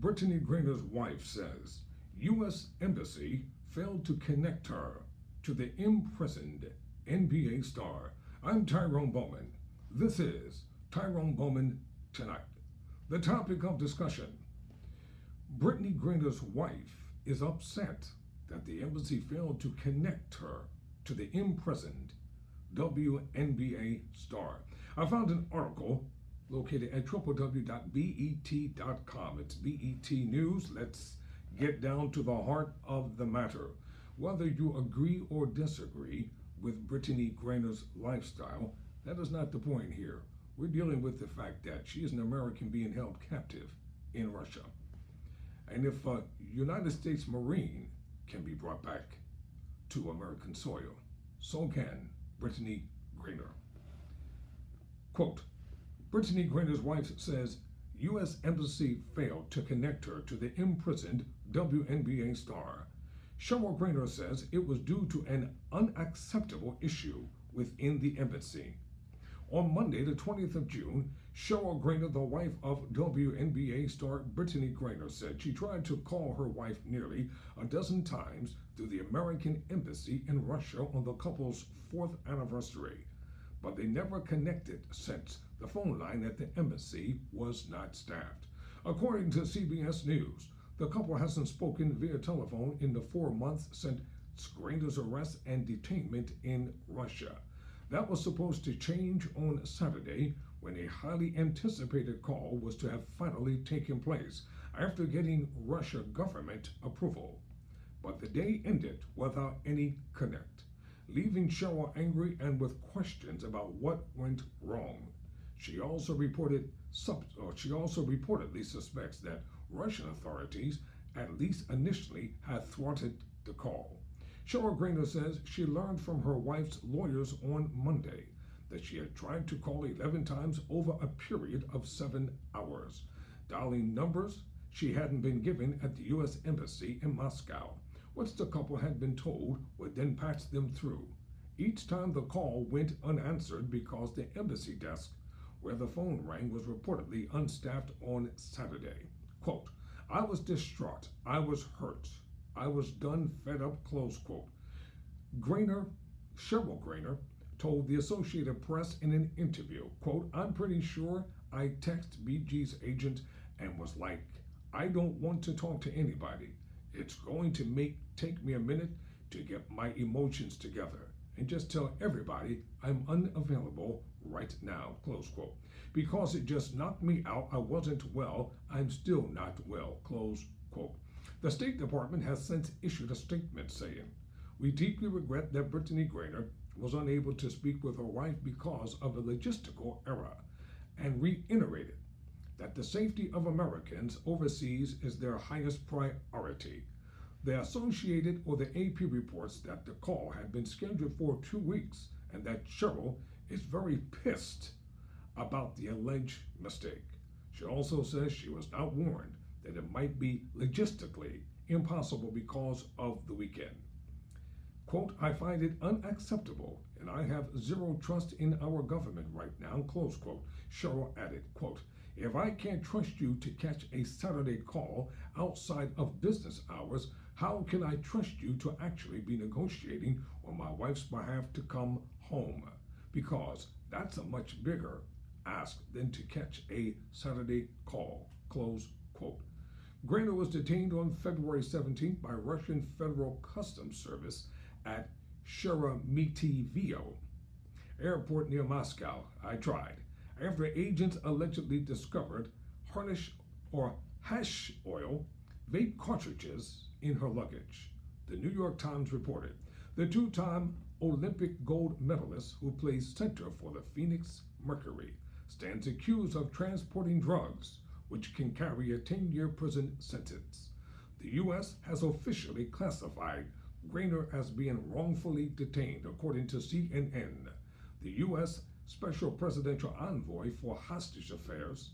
Brittney Griner's wife says U.S. Embassy failed to connect her to the imprisoned NBA star. I'm Tyrone Bowman. This is Tyrone Bowman Tonight. The topic of discussion: Brittney Griner's wife is upset that the embassy failed to connect her to the imprisoned WNBA star. I found an article located at www.bet.com. It's BET News. Let's get down to the heart of the matter. Whether you agree or disagree with Brittney Griner's lifestyle, that is not the point here. We're dealing with the fact that she is an American being held captive in Russia. And if a United States Marine can be brought back to American soil, so can Brittney Griner. Quote, Brittney Griner's wife says U.S. Embassy failed to connect her to the imprisoned WNBA star. Cheryl Griner says it was due to an unacceptable issue within the embassy. On Monday, the 20th of June, Cheryl Griner, the wife of WNBA star Brittney Griner, said she tried to call her wife nearly a dozen times through the American embassy in Russia on the couple's 4th anniversary, but they never connected since the phone line at the embassy was not staffed. According to CBS News, the couple hasn't spoken via telephone in the 4 months since Griner's arrest and detainment in Russia. That was supposed to change on Saturday when a highly anticipated call was to have finally taken place after getting Russia government approval. But the day ended without any connect, leaving Cheryl angry and with questions about what went wrong. She also reportedly suspects that Russian authorities, at least initially, had thwarted the call. Cheryl Griner says she learned from her wife's lawyers on Monday that she had tried to call 11 times over a period of 7 hours, dialing numbers she hadn't been given at the U.S. Embassy in Moscow, which the couple had been told would then patch them through. Each time the call went unanswered because the embassy desk where the phone rang was reportedly unstaffed on Saturday. Quote, I was distraught. I was hurt. I was done, fed up, close quote. Cheryl Griner, told the Associated Press in an interview, quote, I'm pretty sure I texted BG's agent and was like, I don't want to talk to anybody. It's going to take me a minute to get my emotions together and just tell everybody I'm unavailable right now, close quote. Because it just knocked me out, I wasn't well, I'm still not well, close quote. The State Department has since issued a statement saying, we deeply regret that Brittney Griner was unable to speak with her wife because of a logistical error, and reiterated that the safety of Americans overseas is their highest priority. The Associated or the AP reports that the call had been scheduled for 2 weeks and that Cheryl is very pissed about the alleged mistake. She also says she was not warned that it might be logistically impossible because of the weekend. Quote, I find it unacceptable and I have zero trust in our government right now, close quote. Cheryl added, quote, if I can't trust you to catch a Saturday call outside of business hours, how can I trust you to actually be negotiating on my wife's behalf to come home? Because that's a much bigger ask than to catch a Saturday call, close quote. Griner was detained on February 17th by Russian Federal Customs Service at Sheremetyevo airport near Moscow. I tried. After agents allegedly discovered hash oil, vape cartridges in her luggage. The New York Times reported the two-time Olympic gold medalist who plays center for the Phoenix Mercury stands accused of transporting drugs, which can carry a 10-year prison sentence. The U.S. has officially classified Griner as being wrongfully detained, according to CNN. The U.S. Special Presidential Envoy for Hostage Affairs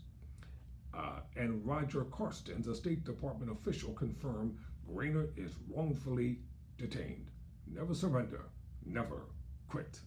and Roger Carstens, a State Department official, confirmed Griner is wrongfully detained. Never surrender, never quit.